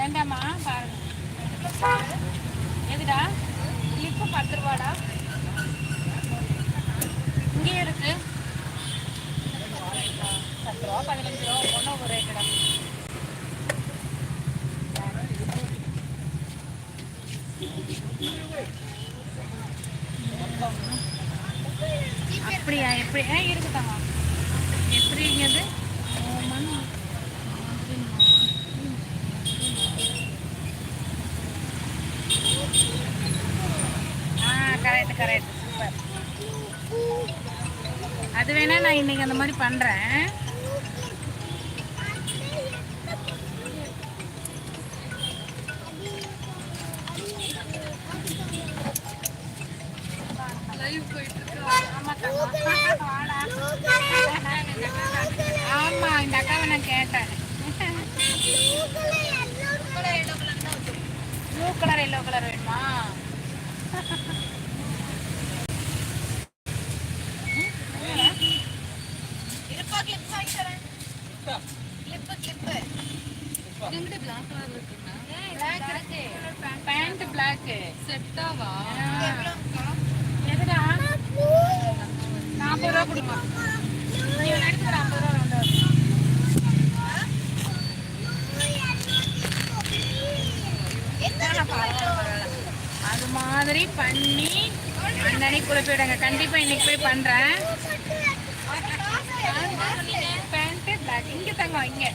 வேண்டாமா பாருங்க. எதுடா கிளிப்பு 10 ரூபாடா. இங்கே இருக்கு 10 ரூபா 15 ரூபா ஒன்றும் ஒரு ரேட்டுடா. அப்படியா எப்படி இருக்குதாங்க எப்படிங்கிறது கரெக்ட் கரெக்ட் சூப்பர். அது வேணா நான் இன்னைக்கு அந்த மாதிரி பண்றேன். ஆமா இந்த அக்காவை நான் கேட்டேன். ப்ளூ கலர் எல்லோ கலர் வேணுமா? பேண்ட் பிளாக் செட்டாவா? எதுடா 40 ரூபா கொடுமா? நீ எடுத்துக்கிற 50 ரூபா வந்து அது மாதிரி பண்ணி அன்னன்னைக்கு கூட போயிடுங்க. கண்டிப்பா இன்னைக்கு போய் பண்றேன். பேண்ட் பிளாக் இங்க தங்கம் இங்க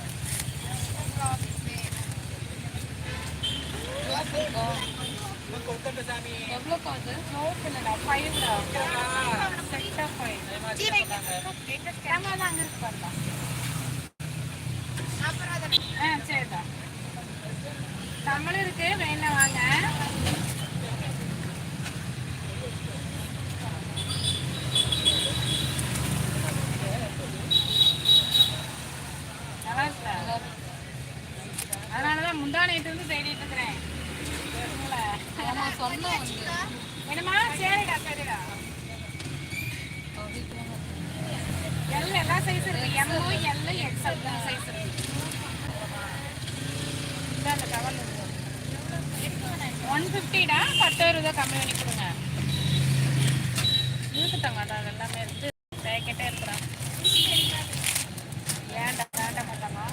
எவ்வளோ காது? நோட் இல்லடா 5டா. செட்டா 5. கேமரா தான் அங்க இருக்கு பாருடா. சரிடா. தமிழ் இருக்கு வேணா வாங்க. நல்லா இருக்கா? அதனாலதான் முந்தா நேற்று வந்து தேடிட்டு இருக்கிறேன். என்னமா? சரிடா சரிடா. எல் எல்லா சைஸ் இருக்கு. எம்ஓ எல் எக்ஸ்எல் சைஸ் இருக்கு. அந்த கவர் 150டா. 10 ரூபா கம்மி பண்ணி கொடுங்க. இருக்குத்தாங்க அது எல்லாமே இருக்கு. பேக்கெட்டே இருக்கிறான். ஏன்டா வேண்ட மாட்டாமா?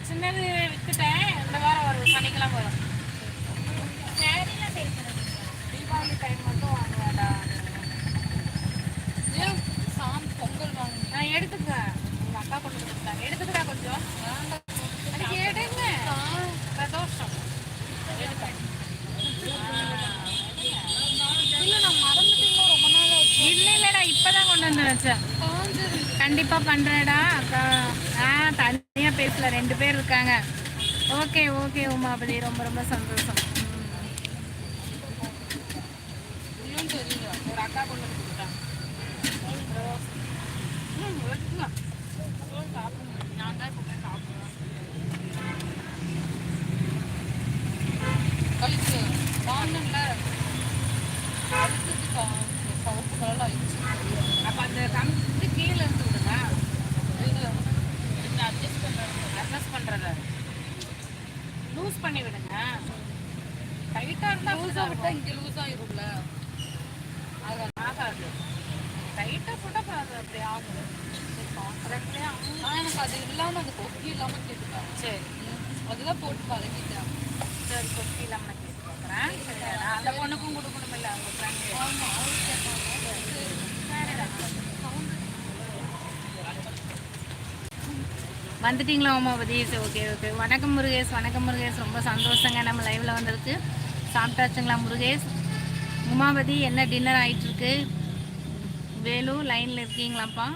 சின்னது வித்துட்டேன். இந்த வாரம் வரும் சனிக்கிழமை வரும். தீபாவளி டைம் மட்டும் வாங்குவாடா. பொங்கல் வாங்க நான் எடுத்துக்கிறேன். உங்க அக்கா கொண்டு கொடுத்தாங்க. எடுத்துக்கிறா கொஞ்சம் எடுங்க. பிரதோஷம் எடுப்பேன். இல்லடா இப்பதான் கொண்டு வந்து வச்சேன். கண்டிப்பா பண்றேடா அக்கா. தனியா பேசல 2 பேர் இருக்காங்க. ஓகே ஓகே உமாபதி ரொம்ப ரொம்ப சந்தோஷம். ஒரு அக்கா கொண்டு வந்து கொடுத்தாங்க. நான் தான் சாப்பிடுவேன். கழிச்சு வாங்கல அப்ப அந்த கம்பி கீழே இருந்து விடுங்க. அட்ஜஸ்ட் பண்றத லூஸ் பண்ணி விடுங்க. டைட்டா இருந்தா லூஸா விட்டா இங்க லூஸ் ஆயிரும்ல. அது ஆகாது. டைட்டா போட்டா அது அப்படி ஆகும். எனக்கு அது இல்லாம அந்த கொக்கி இல்லாம கேட்டுப்பேன். சரி அதுதான் போட்டு பழகிட்டேன். சரி கொக்கி இல்லாம கேட்டு பார்க்குறேன். சரி அந்த பொண்ணுக்கும் கொடுக்கணும் இல்லை அவங்க ஃப்ரெண்டு. வந்துட்டீங்களா உமாபதி? Okay okay. வணக்கம் முருகேஷ். வணக்கம் முருகேஷ். ரொம்ப சந்தோஷங்க நம்ம லைவில் வந்ததுக்கு. சாப்பிட்டாச்சுங்களா முருகேஷ்? உமாபதி என்ன டின்னர் ஆகிட்டுருக்கு? வேலு லைனில் இருக்கீங்களாப்பா?